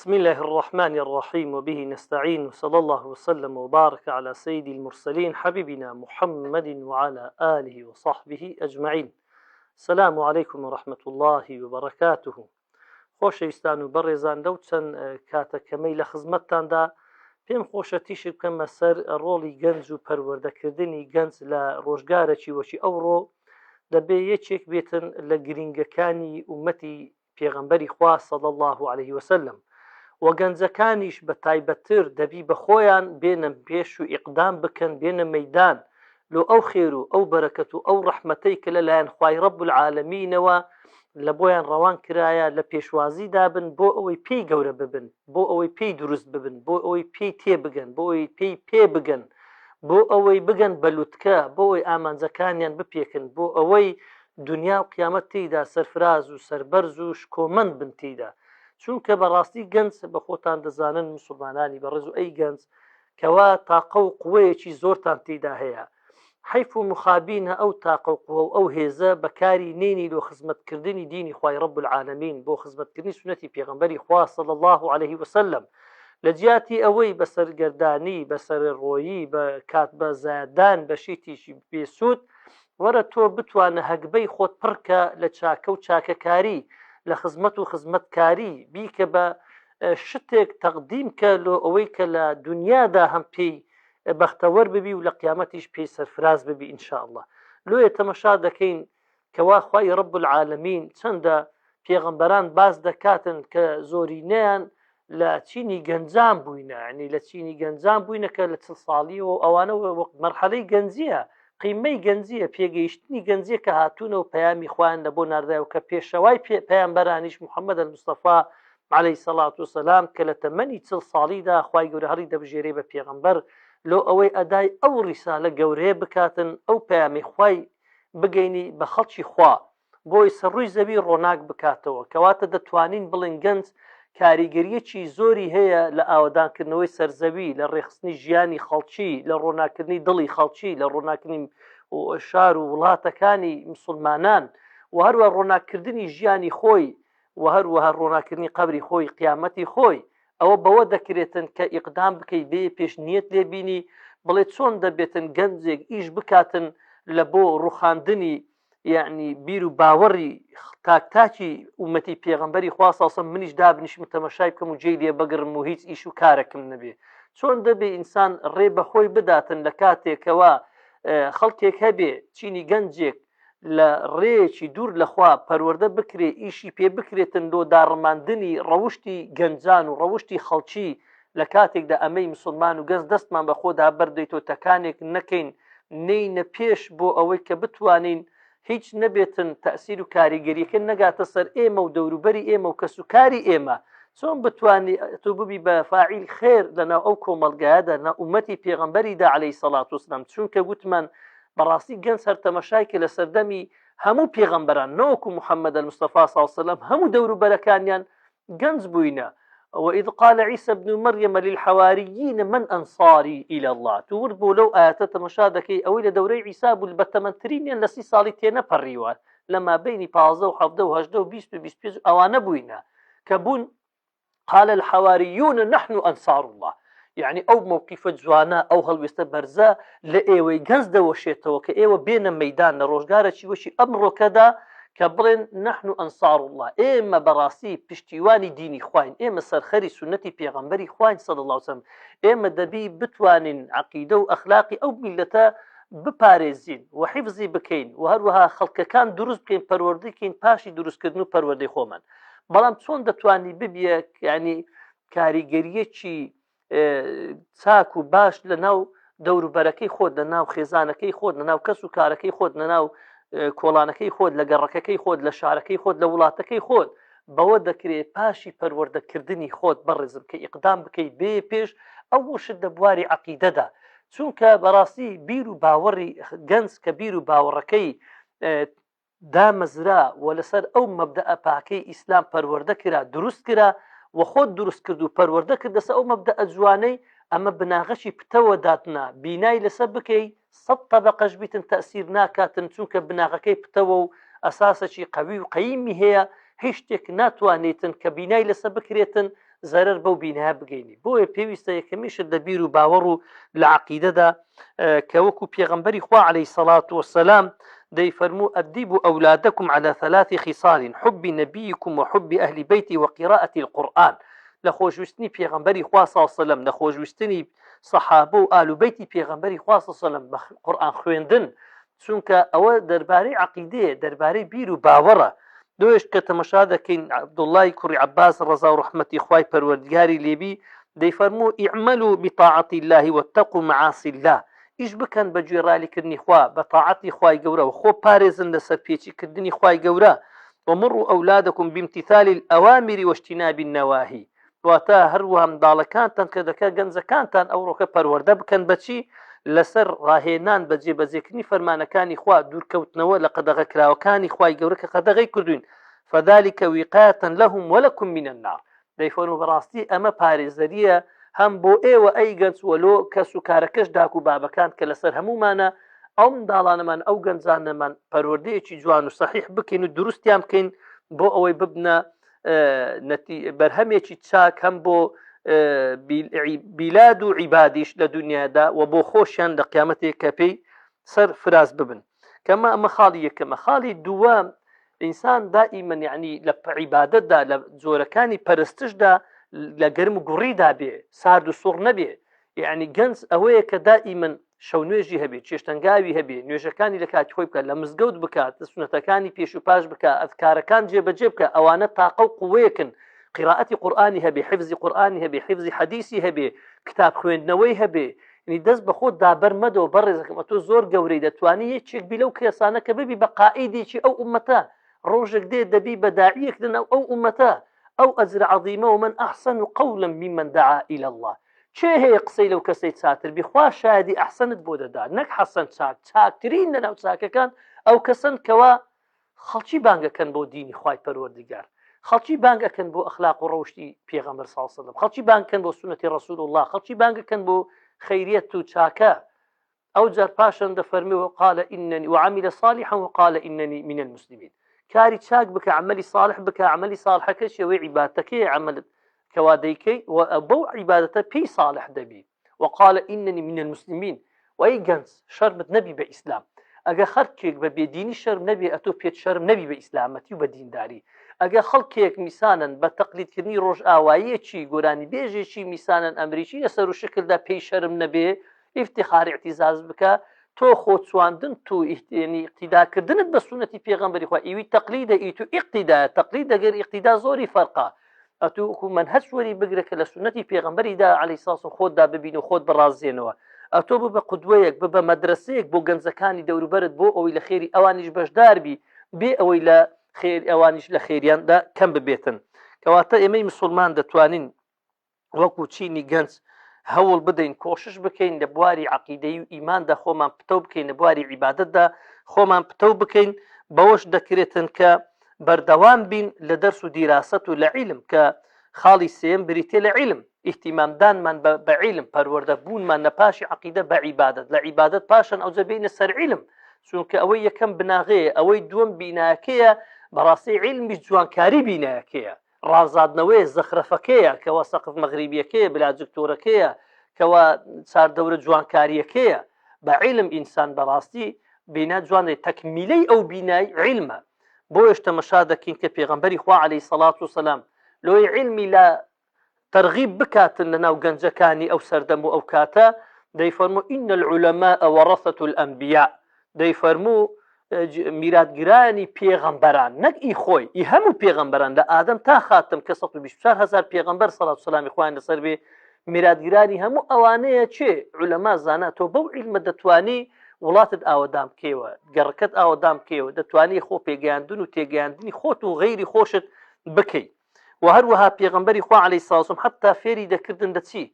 بسم الله الرحمن الرحيم وبه نستعين وصلى الله وسلم وبارك على سيد المرسلين حبيبنا محمد وعلى آله وصحبه أجمعين. السلام عليكم ورحمة الله وبركاته. خۆشەویستان و بەڕێزان لەو چەند کاتەکەمەی لە خزمەتتاندا پێم خۆشە تیشک بکەمە سەر ڕۆڵی گەنج و پەروەردەکردنی گەنج لە ڕۆژگارەکی وەچی ئەوڕۆ دەبێ یەکێک بێتن لە گرنگەکانی ئومەتی پێغەمبەری خوا صلی الله عليه وسلم و گەنجەکانیش بە تایبەتتر دەبی بە خۆیان بێنە پێش و ئیقدام بکەن بێنە مەیدان لۆ ئەو خێر و ئەو بەرەکەت و ئەو ڕەحمەتەی کە لەلایەن خوای ڕەب العالەمینەوە لە بۆیان ڕەوان کرایە لە پێشوازیدا بن بۆ ئەوەی پێی گەورە ببن، بۆ ئەوەی پێی دروست ببن، بۆ ئەوەی پێی تێبگەن، بۆ ئەوەی پێی پێ بگەن، بۆ ئەوەی بگەن بەلووتکە، بۆ ئەوەی ئامانجەکانیان بپێکن، بۆ ئەوەی دنیا و قیامەت تێیدا سەرفراز و سەربەرز و شکۆمەند بن تێیدا. چونکە بەڕاستی گەنج بە خۆتان دەزانن موسڵمانانی بەڕێز و ئەی گەنج کەوا تاقە و قوەیەکی زۆرتان تێیدا هەیە. حیف و مخابینە ئەو تاقە و قوە و ئەو هێزە بەکاری نێنی لۆ خزمەتکردنی دینی خوای ڕەب العالەمین بۆ خزمەتکردنی سنەتی پێغەمبەری خوا صلی الله عليه وسلم لە جیاتی ئەوەی بە سەرگەردانی بە سەرڕۆیی بە کات بە زادان بە شیتیشی بێسوود وەرە تۆ بتوانە هەگبەی خۆت پڕکە لە چاکە و چاکەکاری لە خزمەت و خزمەتکاری بیکە بە شتێک تەقدیم کە لۆ ئەوەی کە لە دنیادا هەم پێی بەختەوەر ببی و لە قیامەتیش پێی سەرفراز ببی ئینشاءالله. لۆیە تەمەشا دەکەین کەوا خوای ڕەب العالەمین چەندە پێغەمبەران باز دەکاتن کە زۆرینەیان لە چینی گەنجان بووینە، ینی لە چینی گەنجان بووینە کە لە 40 ساڵی و ئەوانە مەرحەلەی گەنجیە، قیمەی گەنجیە، پێگەیشتنی گەنجیە کە هاتوونە و پەیامی خوایان لە بۆ ناردایەوە کە پێشەوای پەیامبەرانیش محەممەد المستەفا عليه الصلاة والسلام کە لە تەمەنی 40 ساڵیدا خوای گەورە هەڵی دەبژێرێ بە پێغەمبەر لۆ ئەوەی ئەدای ئەو ڕیسالە گەورەیە بکاتن ئەو پەیامی خوای بگەینی بە خەڵکی خوا بۆی سەرڕووی زەوی ڕۆناک بکاتەوە. کەواتە دەتوانین بڵین گەنج کاریگەریەکی زۆری هەیە لە ئاوادانکردنەوەی سەرزەوی، لە ڕێخستنی ژیانی خەڵکی، لە ڕۆناکردنی دڵی خەڵکی، لە ڕۆناکردنی شار و وڵاتەکانی مسلمانان و هەروە ڕۆناکردنی ژیانی خۆی و هەروەها ڕۆناکردنی قەبری خۆی قیامەتی خۆی. ئەوە بەوە دەکرێتن کە ئیقدام بکەیت بێ پێشنیەت لێبینی بڵێ چۆن دەبێتن گەنجێک ئیش بکاتن لە بۆ ڕوخاندنی یعنی بیر و باوەڕی تاکتاکی ئومەتی پێغەمبەری خوا صلی الله علیه و سلم منیش دابنیشم تەمەشای بکەم و جێی لێ بگرم و هیچ ئیش و کارێکم نەبێ. چۆن دەبێ ئینسان ڕێ بەخۆی بداتن لە کاتێکەوە خەڵکێک هەبێ چینی گەنجێک لە ڕێیەکی دوور لەخوا پەروەردە بکرێ ئیشی پێ بکرێتن لۆ داڕماندنی ڕەوشتی گەنجان و ڕەوشتی خەڵکی لە کاتێکدا ئەمەی مسلمان و گەنج دەستمان بە خۆدا بەردەیتەوە تەکانێک نەکەین نینە پێش بۆ ئەوەی کە بتوانین هیچ نەبێتن تەسیر و کاریگەریەکە نەگاتە سەر ئێمە و دەوروبەری ئێمە و کەسوکاری ئێمە. چۆن بتوانی تۆ ببی بە فاعیل خێر لەناو ئەو کۆمەڵگایەدا لە ئومەتی پێغەمبەریدا عەلەیهی سەڵات وسلام. چونکە گوتمان بەڕاستی گەنج هەر تەمەشایکە لە سەردەمی هەموو پێغەمبەران نەوەکو محەممەد المستەفا صلی الله عليه وسلم هەموو دەوروبەرەکانیان گەنج بووینە. وإذ قال عيسى ابن مريم للحواريين من أنصاري إلى الله تورد بولو آيات تمشادكي أو إلى دوري عيسى بالبتمنترين لسي صالتين بريوان لما بين بازو وحفظه وهجده وبيستو بيستو أوانا بوينا كبون قال الحواريون نحن أنصار الله. يعني أو موقف جوانا أو هلوسته برزا لأيوي جنز دوشيته كأيوه بين ميدان روجارة شي وشي أمره كذا كبرن نحن أنصار الله. إما براسي بشتيواني ديني خوين، إما سرخري سنتي بيغمبري خوين صلى الله عليه وسلم، إما دبي بتوان عقيدة وأخلاقي أو ملتا بباريزين وحفظي بكين وهروها خلق كان دروس بكين پروردي كين باشي دروس كدنو پروردي خومن. بلام چون دتواني ببيك يعني كاريگريه چي چاک و باش لەناو دەوروبەرەکەی خۆت لەناو خێزانەکەی خۆت لەناو کەس و کارەکەی خۆت لەناو کۆڵانەکەی خۆت لە گەڕەکەکەی خۆت لە شارەکەی خۆت لە وڵاتەکەی خۆت بەوە دەکرێت پاشی پەروەردەکردنی خۆت بەڕێزم کە ئیقدام بکەیت بێ پێش ئەو شت لە بواری عەقیدەدا. چونکە بەڕاستی بیر و باوەڕی گەنج کە بیر و باوەڕەکەی دامەزرا و لەسەر ئەو مەبدەئە پاکەی ئیسلام پەروەردە کرا دروست کرا و خۆت دروست کرد و پەروەردە کرد لەسەر ئەو مەبدەئە جوانەی ئەمە بناغەشی پتەوە داتنا بینای لەسەر بکەی 100 طبقەش بیتن تەسیر ناکاتن چونکە بناغەکەی پتەوە و ئەساسەکی قەوی و قەیمی هەیە هیچ شتێک ناتوانێتن کە بینای لەسەر بکرێتن زەرەر بەو بینها بگەینی. بۆیە پێویستە یەکەمیشت لە بیر و باوەڕ و لە عەقیدەدا کە وەکو پێغەمبەری خوا عەلەیهی سەڵات وەسەلام دەیفەرموو ئەدیبوا ئەولادەکم عەلى ثلاث خصال حب نبيكم وحب أهل بيتي وقراءة القرآن. لە خۆشویستنی پێغەمبەری خوا صلی الله علیه و سلم، لە خۆشویستنی سەحابە و ئال و بەیتی پێغەمبەری خوا صلی الله علیه و سلم بە قورئان خوێندن، چونکە ئەوە دەربارەی عەقیدەیە، دەربارەی بیر و باوەڕە. دوێش کە تەمەشا دەکەین عەبدوڵڵای کوڕی عەباس ڕەزا و ڕەحمەتی خوای پەروەردگاری لێبی دەیفەرموو ئیعملوا بطاعة الله واتقوا معاصي الله. ئیش بکەن بە گوێڕالیکردنی خوا، بە تاعەتی خوای گەورە و خۆ پارێزن لەسەر پێچیکردنی خوای گەورە. ومروا أولادكم بامتثال الأوامر واجتناب النواهي. واتە هەروەها منداڵەکانتان کە دەکە گەنجەکانتان ئەو ڕۆکە پەروەردە بکەن بەچی لەسەر ڕاهێنان بە جێبەجێکردنی فەرمانەکانی خوا، دوورکەوتنەوە لە قەدەغەکراوەکانی خوای گەورە کە قەدەغەی کردوین. فذلك وقاية لهم ولكم من النار. دەیفەرموو بەڕاستی ئەمە پارێزەریە هەم بۆ ئێوە ئەی گەنج وەلۆ کەس و کارەکەش داک و بابەکان کە لەسەر هەمومانە ئەو منداڵانەمان ئەو گەنجانەمان پەروەردەیەکی جوان و سەحیح بکەین و دروستیان بکەین بۆ ئەوەی ببنە بەرهەمێکی چاک هەم بۆ بیلاد و عیبادیش لە دنیادا و بۆ خۆشیان لە قیامەتێک کە پێی سەر فراز ببن. کەمە ئەمە خاڵی یەکەمە. خاڵی دووەم، ئینسان دائیمەن یعنی لە عیبادەتدا لە جۆرەکانی پەرستشدا لە گەرم و گوڕیدا بێ، سارد و سوڕ نەبێ. یعنی گەنج ئەوەیە کە دائیمەن شەو نوێژی هەبێ، چێشتەنگاوی هەبێ، نوێژەکانی لە کاتی خۆی بکات، لە مزگەوت بکات، سونەتەکانی پێش و پاش بکات، ئەذکارەکان جێبەجێ بکە. ئەوانە تاقە و قووەیەکن. قراءەتی قورئانی هەبێ، حفظی قورئانی هەبێ، حفظی حەدیثی هەبێ، کتاب خوێندنەوەی هەبێ. ینی دەست بە خۆت دابەر مەدەوە بەڕێزەکەم، تۆ زۆر گەورەی دەتوانی یەکێک بی لەو کێسانە کە ببی بە قائیدێکی ئەو ئومەتە. ڕۆژێک دێ دەبی بە داعیەکدن ئەو ئومەتە. ئەو ئەجر عەظیمە و من ئەحسن قەولا ممن دعا إلى الله. چێ هەیە قسەی لەو کەسەی چاکتر بی؟ خوا شایدی ئەحسنت بۆ دەدا، نەک حەسەن چاک. چاکترین لەناو چاکەکان ئەو کەسن کەوا خەڵکی بانگەکەن بۆ دینی خوای پەروەردگار، خەڵکی بانگەکەن بۆ ئەخلاق و ڕەوشتی پێغەمبەر صلی الله علیه و سلم، خەڵکی بانگەکەن بۆ سنەتی ڕەسوول الله، خەڵکی بانگەکەن بۆ خەیریەت و چاکە. ئەو جار پاشان دەفەرمی وقال إنني وعمل صالحا وقال إنني من المسلمين. کاری چاک بکە، عملی صالح بکە. عملی صالحەکە شێوەی عیبادەتەکەی عملت کەوا دەیکەی و بەو عیبادەتە پێی صالح دەبی. وقال إنني من المسلمين. وەی گەنج شەرمت نەبی بە ئیسلام. ئەگە خەڵکێک بە بێدینی شەرم نەبی، ئەتۆ پێت شەرم نەبی بە ئیسلامەتی و بە دینداری. ئەگە خەڵکێک میسانن بە تەقلیدکردنی ڕۆژ ئاواییەکی گۆرانی بێژێکی میسانن ئەمریکی لەسەر و شکلدا پێی شەرم نەبێ، ئیفتیخار اعتیزاز بکە، تۆ خۆچواندن تو اقتیداکردنت بە سونەتی پێغەمبەری خوا ئیوی تەقلیدە ئیتو ئیقتیدا. تەقلید دەگەر ئیقتیدا زۆری فەرقە. ئەتوکو منهەج وەری بگرە کە لە سونەتی پێغەمبەریدا عەلەیهی سڵام خۆتدا ببین و خۆت بڕازێنەوە. ئەتۆ ببە قودوەیەک، ببە مەدرسەیەک بۆ گەنجەکانی دەوروبەرت، بۆ ئەوەی لە خێری ئەوانیش بەشدار بی، بێ ئەوەی لە خێر ئەوانیش لە خێریاندا کەم ببێتن. کەواتە ئێمەی مسلمان دەتوانین وەکو چینی گەنج هەوڵ بدەین، کۆشش بکەین لە بواری عەقیدەی و ئیماندا خۆمان پتە بکەین، لە بواری عیبادەتدا خۆمان پتە بکەین. بەوەش دەکرێتن کە بەردەوام بین لە دەرس و دیراسەت و لە عیلم، کە خاڵی سێم بریتێ لە عیلم. ئیهتیمامدانمان بە عیلم، پەروەردە بوونمان لە پاشی عەقیدە بە عیبادەت، لە عیبادەت پاشان ئەوجە بینە سەر عیلم، چونکە ئەوەی یەکەم بناغەیە، ئەوەی دووەم بیناکەیە. بەڕاستی عیلمیش جوانکاری بینایەکەیە، ڕازادنەوەی زەخرەفەکەیە، کەوا سەقف مەغریبیەکەیە، بلاجکتۆرەکەیە، کەوا چاردەورە جوانکاریەکەیە. بە عیلم ئینسان بەڕاستی بینا جوانێت. تەکمیلەی ئەو بینای عیلمە. بۆیش تەمەشا دەکەین کە پێغەمبەری خوا عەلەیهی سەڵات وسەلام لۆی عیلمی لە تەرغیب بکاتن لەناو گەنجەکانی ئەو سەردەم و ئەو کاتە، دەیفەرموو ئین العولەماء وەڕەثەة الئەنبیا. دەیفەرموو میراتگرانی پێغەمبەران، نەک ئی خۆی، ئی هەموو پێغەمبەران لە ئادەم تا خاتم کە 124,000 پێغەمبەر سەڵات و سەلامی خوایان لەسەر بێ، میراتگرانی هەموو ئەوانەیە چێ عولەما زانا. تۆ بەو عیلمە دەتوانی وڵاتت ئاوەدام بکەیەوە، گەڕەکەت ئاوەدام بکەیەوە، دەتوانی خۆ پێگەیاندن و تێگەیاندنی خۆت و غەیری خۆشت بکەیت. و هەروەها پێغەمبەری خوا عەلەیهی سڵام وسەلام حتا فێری دەکردن دەچی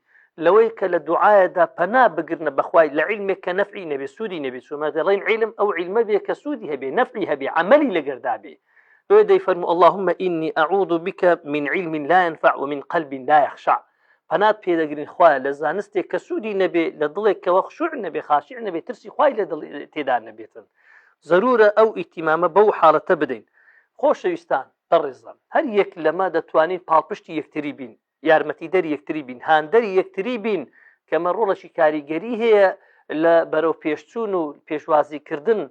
لەوەی کە لە دوعایەدا پەنا بگرنە بەخوای لە عیلمێک کە نەفعی نەبێ، سوودی نەبێ. چۆمە دەڵێن عیلم ئەو عیلمە بێ کە سوودی هەبێ، نەفعی هەبێ، عەمەلی لەگەردا بێ. دوێ دەیفەرموو اللهم إني أعوذ بك من علم لا ينفع ومن قلب لا يخشع. پەنات پێدەگرین خوایە لە زانستێک کە سوودی نەبێ، لە دڵێک کەوە خشوع نەبێ، خاشع نەبێ، ترسی خوای لە دڵ تێدا نەبێتن. ضرورە ئەو ئیهتیمامە بەو حاڵەتە بدەین. خۆشەویستان بەڕێزم، هەر یەک لەمە دەتوانین پاڵپشتی یەکتری بین. یارمەتیدەری یەکتری بین، هاندەری یەکتری بین کەمە ڕۆڵەشی کاریگەری هەیە لە بەرەو پێشچوون و پێشوازیکردن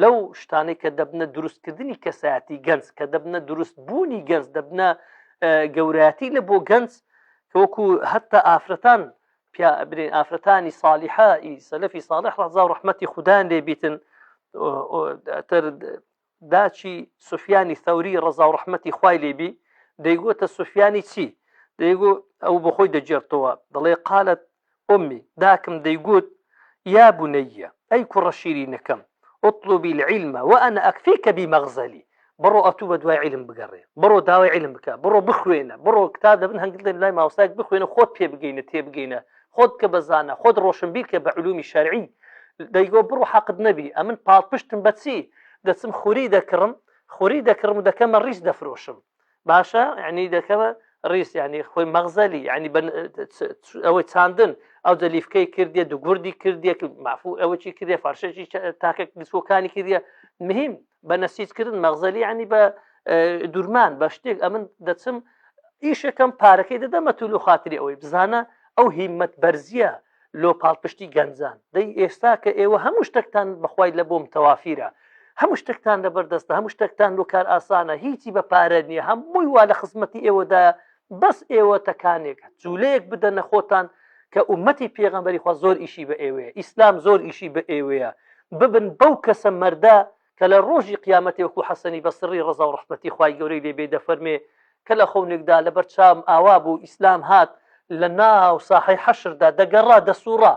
لەو شتانەی کە دەبنە دروستکردنی کەسایەتی گەنج، کە دەبنە دروست بوونی گەنج، دەبنە گەورەتی لە بۆ گەنج، کەوەکو هەتا ئافرەتان برێن ئافرەتانی ساڵحی سەلەفی ساڵح ڕەزا و ڕەحمەتی خوددایان لێبیتن داچی سوفیانی ثەوری ڕەزا و ڕەحمەتی خوای لێبی دەیگوتە سوفیانی چی؟ دەیگو ئەو بە خۆی دەجێڕتەوە دەڵێ قالت ئومی داکم دەیگوت یا بنەیە ئەی کوڕە شیرینەکەم اطلبی العلم وأنا أكفيك بمغزلي بڕۆ ئەتوو بە دوای علم بگەڕێ، بڕۆ داوای علم بکە، بڕۆ بخوێنە، بڕۆ کتاب دەبن هەنگدن لای ماوەستایەک بخوێنە، خۆت پێ بگەینە تێبگەینە، خۆت کە بەزانە، خۆت ڕۆشنبیر کە بە علومی شەرعی. دەیگۆ بڕۆ حەقت نەبی ئەمن پاڵپشتم بەچی دەچم خوری دەکڕم و دەکەمە ڕیس دەفرۆشم باشە، یعنی دەکەمە ڕیس، ینی خۆی مەغزەلی، ینی ئەوەی چاندن ئەو دەلیفکەی کردێ دوگوردی کردێک مافوو ئەوەی کردێ فارشەی تاکە گسۆکانی کردە مهم بە نەسیجکردن مەغزەلی ینی بە دوورمان بە شتێک ئەمن دەچم ئیشەکەم پارەکەی دەدەمە تو لە خاتری ئەوەی بزانە ئەو هیممەت بەرزیە لۆ پاڵپشتی گەنجان. دەی ئێستا کە ئێوە هەموو شتێکتان بەخوای لە بۆم تەوافیرە، هەموو شتێکتان لەبەردەستە، هەموو شتێکتان لۆ کار ئاسانە، هیچی بە پارە نییە، هەمووی وا لە خزمەتی ئێوەدا، بەس ئێوە تەکانێک جوولەیەک بدەنە خۆتان کە ئومەتی پێغەمبەری خوا زۆر ئیشی بە ئێوەیە، ئیسلام زۆر ئیشی بە ئێوەیە، ببن بەو کەسە مەردە کە لە ڕۆژی قیامەتی وەکو حەسەنی بەسڕی ڕەزا و ڕەحمەتی خوای گەورەی لێبێ دەفەرمێ کە لە خەونێکدا لەبەر چاوم ئاوا بوو ئیسلام هات لە ناو ساحەی حەشردا دەگەڕا دەسووڕا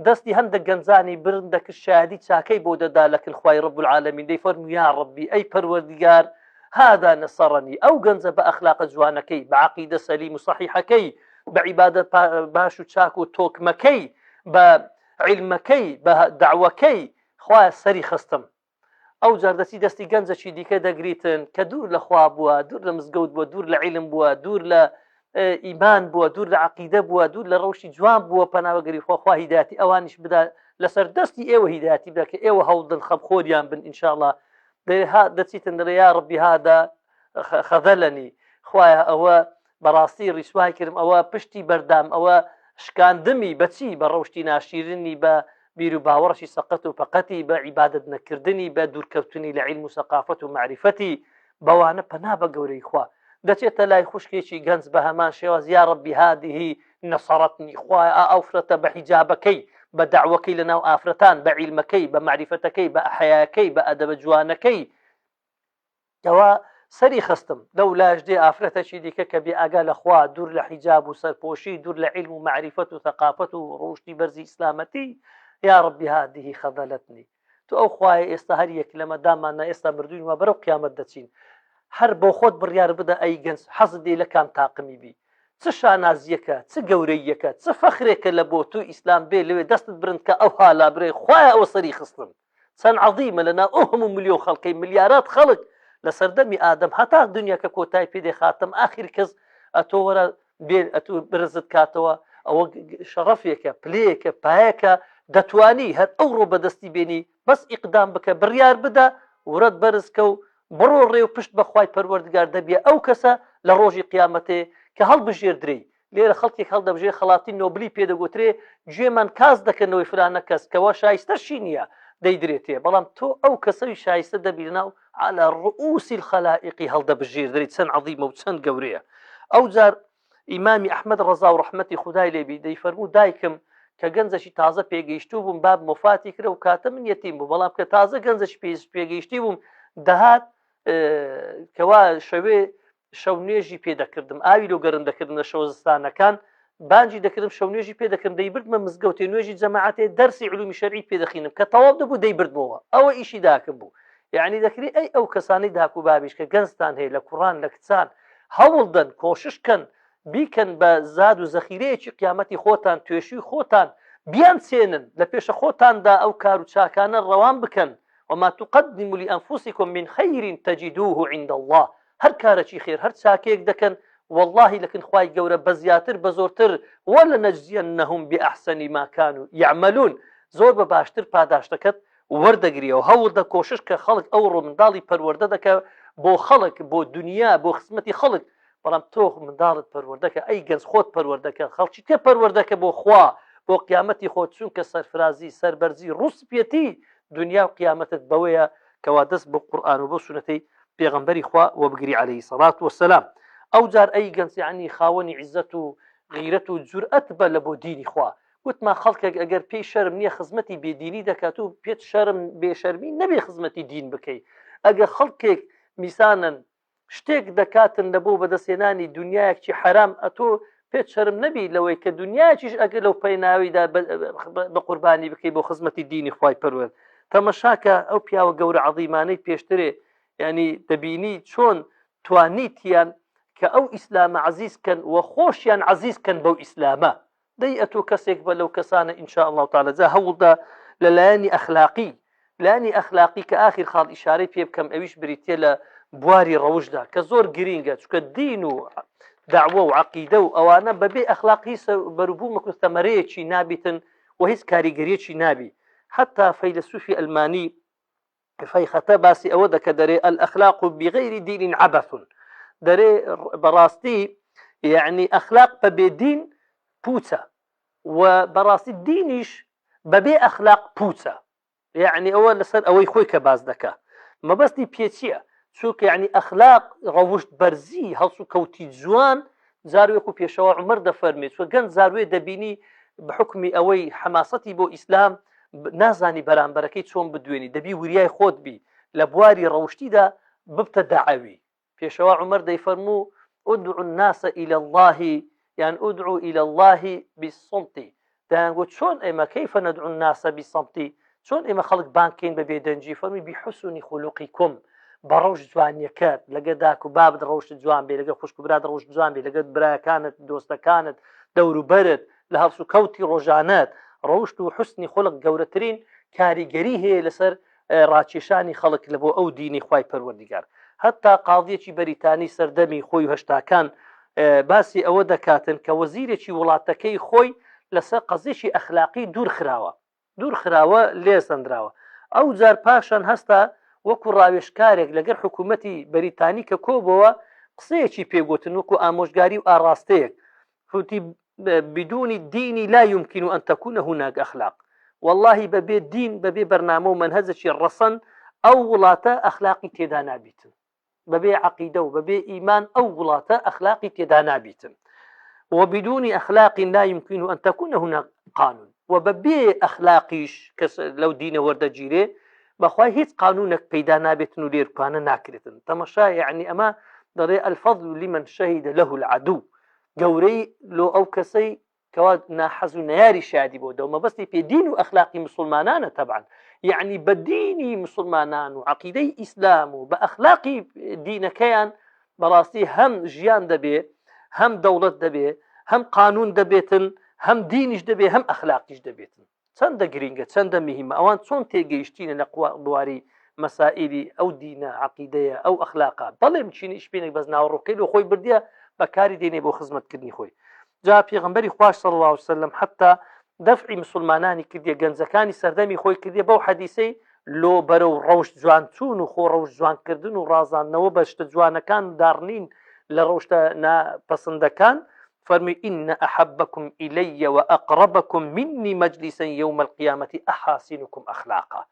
دەستی هەندە گەنجانی برن دەکرد شادی چاکەی بۆ دەدا لەکن خوای ڕەب العالەمین دەی فەرموو یا ڕەبی ئەی پەروەردگار هذا نەسەڕەنی ئەو گەنجە بە ئەخلاقە جوانەکەی بە عەقیدە سەلیم و صەحیحەکەی بە عیبادەت باش و چاک و تۆکمەکەی بە عیلمەکەی بە دەعوەکەی خوایە سەری خستم. ئەو جاردەسی دەستی گەنجەکی دیکە دەگریتن کە دوور لە خوا بووە، دوور لە مزگەوت بووە، دوور لە عیلم بووە، دوور لە ئیمان بووە، دوور لە عەقیدە بووە، دوور لە ڕەوشی جوان بووە، پەناوەگەری خوا هیداەتی ئەوانیش بدا لەسەر دەستی ئێوە هیداەتی بدا کە ئێوە هەوڵدن خەمخۆریان بن ئینشاءڵڵا دەچیتن دەڵێ یا ڕەبی هادا خەذەلەنی خوایە ئەوە بەڕاستی ڕیسوای کردم، ئەوە پشتی بەردام، ئەوە شکاندمی بەچی بە ڕەوشی ناشیرنی بە بیر و باوەڕشی سەقەت و پەقەتی بە عیبادەت نەکردنی بە دوورکەوتنی لە عیلم و سەقافەت و معریفەتی بەوانە پەنا بە گەورەی خوا دەچێتە لای خوشکێکی گەنج بە هەمان شێوەز یا ڕەبی هادیهی نەسەڕەتنی خوایە ئەوفرەتە بە حیجابەکەی بە دەعوەکەی لە ناو ئافرەتان بە عیلمەکەی بە معریفەتەکەی بە حەیاکەی بە ئەدەبە جوانەکەی ئەوە سەری خستم لەو لاشدێ ئافرەتەکی دیکە کە بێ ئاگا لە خوا دوور لە حیجاب و سەرپۆشی دوور لە عیلم و معریفەت و ثەقافەت و ڕۆشتی بەرزی ئیسلامەتی یا ڕەبی هادیهی خەذەلەتنی تو ئەو خوایە ئێستا هەر یەک لەمە دامانە ئێستا مردووینەوە بەرەو قیامەت دەچین هەر بۆ خۆت بڕیار بدە ئەی گەنج حەزت دێ لە کام تاقمی بی چ شانازیەکە چ گەورەیەکە چ فەخرێکە لە بۆ تو ئیسلام بێ لەوێ دەستت برند کە ئەو حالا برێ خوایە ئەوە سەری خستن چەند عەظیمە لەناو ئەو هەموو ملیۆن خەڵکەی ملیارات خەڵک لە سەردەمی ئادەم هەتا دنیا کە کۆتای پێدێ خاتم ئاخر کەس ئەتۆ وەرە بێن ئەتو برزت کاتەوە ئەوە شەڕەفێکە پلەیەکە پایەکە دەتوانی هەر ئەو ڕۆ بەدەستی بێنی بەس ئیقدام بکە بڕیار بدە ورەت بەرزکە و بڕۆ ڕێ و پشت بەخوای پەروەردگار دەبێ ئەو کەسە لە ڕۆژی قیامەتێ کە هەڵبژێردرێ لێرە خەڵکێک هەڵدەبژێ خەڵاتی نۆبلی پێدەگوترێ گوێمان کاس دەکەنەوەی فلانە کەس کەەوە شایستەشی نییە دەیدرێتێ بەڵام تۆ ئەو کەسەوی شایستە دەبیرناو على ڕؤوسی الخەلائقی هەڵدەبژێردرێ چەند عەظیمە و چەند گەورەیە. ئەو جار ئیمامی ئەحمەد ڕەزا و ڕەحمەتی خودای لێبی دەیفەرموو دایکم کە گەنجەشی تازە پێگەیشتوو بووم باب مۆفاتی کرد و کاتە من یەتیم بوو بەڵام کە تازە گەنجەش پێگەیشتی بووم دەهات کەوا شەوێ شەو نوێژی پێدەکردم ئاوی لۆ گەرم دەکردن لە شەوزستانەکان بانجی دەکردم شەو نوێژی پێدەکردم دەیبردمە مزگەوتێ نوێژی جەماعەتێ دەرسی علومی شەرعی پێدەخینم کە تەواو دەبوو دەیبردمەوە ئەوە ئیشی داکەم بوو یعنی دەکری ئەی ئەو کەسانی داک و بابیش کە گەنجتان هەیە لە کوڕان لە کچان هەوڵدەن کۆششکەن بیکەن بە زاد و زەخیرەیەکی قیامەتی خۆتان توێشی خۆتان بیان چێنن لە پێشە خۆتاندا ئەو کار و چاکانە ڕەوان بکەن وما تقدموا لأنفسكم من خير تجدوه عند الله هەر کارێکی خێر هەر چاکێک دەکەن والله لكن خوای گەورە بە زیاتر بە زۆرتر وەلەنەجزیەنەهم بأحسن ما كانوا يعملون زۆر بە باشتر پاداشتەکەت وەردەگریەوە هەوڵدە کۆشش کە خەڵک ئەو ڕۆ منداڵی پەروەردە دەکە بۆ خەڵک بۆ دنیا بۆ خزمەتی خەڵک بەڵام تۆ منداڵت پەروەردەکە ئەی گەنج خۆت پەروەردەکە خەڵکی تێ پەروەردەکە بۆ خوا بۆ قیامەتی خۆت چونکە سەرفرازی سەربەرزی ڕوسپێتی دنیا و قیامەتت بەوەیە کەوا دەست بۆ قورئان و بۆ سونەتەی پێغەمبەری خوا وەبگری عەلەیهی سەڵات وەسەلام. ئەو جار ئەی گەنج یعنی خاوەنی عیزەت و غیرەت و جورئەت بە لە بۆ دینی خوا. وتما خەڵکێک ئەگەر پێی شەرم نییە خزمەتی بێدینی دەکات و پێت شەرم بێشەرمی نەبێ خزمەتی دین بکەیت. ئەگەر خەڵکێک میسانن شتێک دەکاتن لە بۆ بەدەستێنانی دنیایەکی حرام ئەتۆ پێت شەرم نەبی لەوەی کە دنیاکیش ئەگەر لەو پەیناویدا بە قوربانی بکەیت بۆ خزمەتی دینی خوای پەروەر. تەمەشاکە ئەو پیاوە گەورە عەظیمانەی پێشترێ ینی دەبینی چۆن توانیتیان کە ئەو ئیسلامە عەزیزکەن و خۆشیان عەزیزکەن بەو ئیسلامە. دەی ئەتۆ کەسێک بە لەو کەسانە ئینشاء الله تعالی جا هەوڵدا لە لایەنی ئەخلاقی کە ئاخر خاڵ ئیشارەی پێ بکەم ئەویش بریتێ لە بواری ڕەوشدا کە زۆر گرینگە چونکە دین و دعوە و عەقیدە و ئەوانە بەبێ ئەخلاقی بەروبوو مەکوستەمەرەیەکی نابیتن و هیچ کاریگەریەکی نابی. حتا فەیلسوفی ئەلمانی فەیخەتە باسی ئەوە دەکە دەرێ الأخلاق بغير دين عبث دەرێ بەڕاستی یعنی ئەخلاق بەبێ دین پوچە و بەڕاستی دینیش بەبێ ئەخلاق پوچە. یعنی ئەوە لەسەر ئەوەی خۆی کە باز دەکا مەبەستی پێچیە چونکە یعنی ئەخلاق ڕەوشت بەرزی هەڵس و کەوتی جوان زاروێک و پێشەوە عومەر دەفەرمێت چوە گەنج زاروێ دەبینی بە حکمی ئەوەی حەماسەتی بۆ ئیسلام نازانی بەرامبەرەکەی چۆن بدوێنی دەبی وریای خۆت بی لە بواری ڕەوشتیدا ببتە داعەوی. پێشەوە عومەر دەیفەرموو ادعوا الناس إلى الله يعني ادعوا إلى الله بالصمت دەیانگوت چۆن ئێمە كيف ندعو الناس بالصمت چۆن ئێمە خەڵک بانکەین بە بێدەنجی فەرمی بحسن خلقكم بە ڕەوش جوانیەکەت لەگە داک و بابت ڕەوشت جوان بێ لەگە خوشک و برات ڕەوشت جوان بێ لەگە برایەکانت دۆستەکانت دەوروبەرت لە هەڵس و کەوتی ڕۆژانەت ڕەوشت و حسنی خولق گەورەترین کاریگەری هەیە لەسەر ڕاکێشانی خەڵک لە بۆ ئەو دینی خوای پەروەردیگار. هەتا قاضیەکی بەریتانی سەردەمی خۆی و هەشتاکان باسی ئەوە دەکاتن کە وەزیرێکی وڵاتەکەی خۆی لەسەر قەزێکی ئەخلاقی دوور خراوە لێ سەندراوە. ئەو جار پاشان هەستا وەکو ڕاوێشکارێک لەگەر حکوومەتی بەریتانی کە کۆبەوە قسەیەکی پێگوتن وەکو ئامۆژگاری و ئاڕاستەیەک فوتی بدون الدين لا يمكن أن تكون هناك أخلاق. والله ببي دين ببي برنامج ومنهجي الرسن أو ولاتا أخلاقي تدانا بيتن ببي عقيدة وببي إيمان أو ولاتا أخلاقي تدانا بيتن وبدون أخلاق لا يمكن أن تكون هناك قانون وببي أخلاقيش لو دين ورد جيري بخواي هيت قانونك بيدانا بيتن ولير كان ناكرتن تمشى يعني أما دري الفضل لمن شهد له العدو گەورەی لۆ ئەو کەسەی کەوا ناحەز و نەیاری شادی بۆ دەومە بەستی پێ دین و ئەخلاقی مسلمانانە تەبعاً یعنی بە دینی مسلمانان و عەقیدەی ئیسلام و بە ئەخلاقی دینەکەیان بەڕاستی هەم ژیان دەبێ هەم دەوڵەت دەبێ هەم قانون دەبێتن هەم دینیش دەبێ هەم ئەخلاقیش دەبێتن. چەندە گرینگە چەندە مهمە ئەوان چۆن تێگەیشتینە لە بواری مەسائلی ئەو دینە عەقیدەیە ئەو ئەخلاقا بەڵێ بچینە شپێنێک بەس ناوەڕۆکەی لۆ خۆی بردیە بەکاری دێنێ بۆ خزمەتکردنی خۆی. جا پێغەمبەری خوا صلی الله علیه وسلم حتا دەفعی مسلمانانی کردیە گەنجەکانی سەردەمی خۆی کردیە بەو حەدیسەی لۆ بەرەو ڕەوشت جوان چوون و خۆ ڕەوشت جوانکردن و ڕازاندنەوە بە شتە جوانەکان دارنین لە ڕەوشتە ناپەسەندەکان فەرمی إن أحبكم إلي وأقربكم مني مجلسا يوم القيامة أحاسنكم أخلاقا.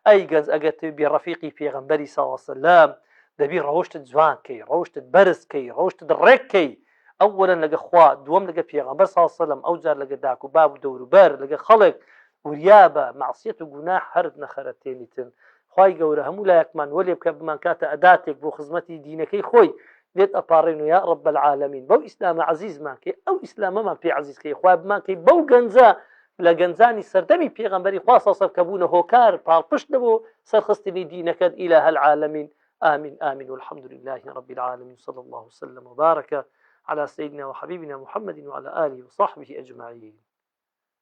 ئەی گەنج ئەگەر بێ ڕەفیقی پێغەمبەری صلی الله علیه وسلم دەبی ڕەوشتت جوانکەی ڕەوشتت بەرزکەی ڕەوشتت ڕێککەی ئەوەن لەگە خوا دووەم لەگە پێغەمبەر صلی الله علیه وسلم ئەو جار لەگە داک و باب و دەوروبەر لەگە خەڵک وریابە معسیەت و گوناح هەرت نەخەرەتێنیتن. خوای گەورە هەموو لایەکمان وەلێ بکە بمان کاتە ئەداتێک بۆ خزمەتی دینەکەی خۆی دێت ئەپاڕێن و یا رب العالمین بەو ئیسلامە عەزیزمان کەی ئەو ئیسلامەمان پێ عەزیزکەی خوای بمان کەی بەو گەنجە لە گەنجانی سەردەمی پێغەمبەری خوا صلی الله علیه وسلم کە بوونە هۆکار پاڵپشت دەبوو سەرخستنی دینەکەت إله العالمین. آمين آمين والحمد لله رب العالمين صلى الله وسلم وبارك على سيدنا وحبيبنا محمد وعلى آله وصحبه أجمعين.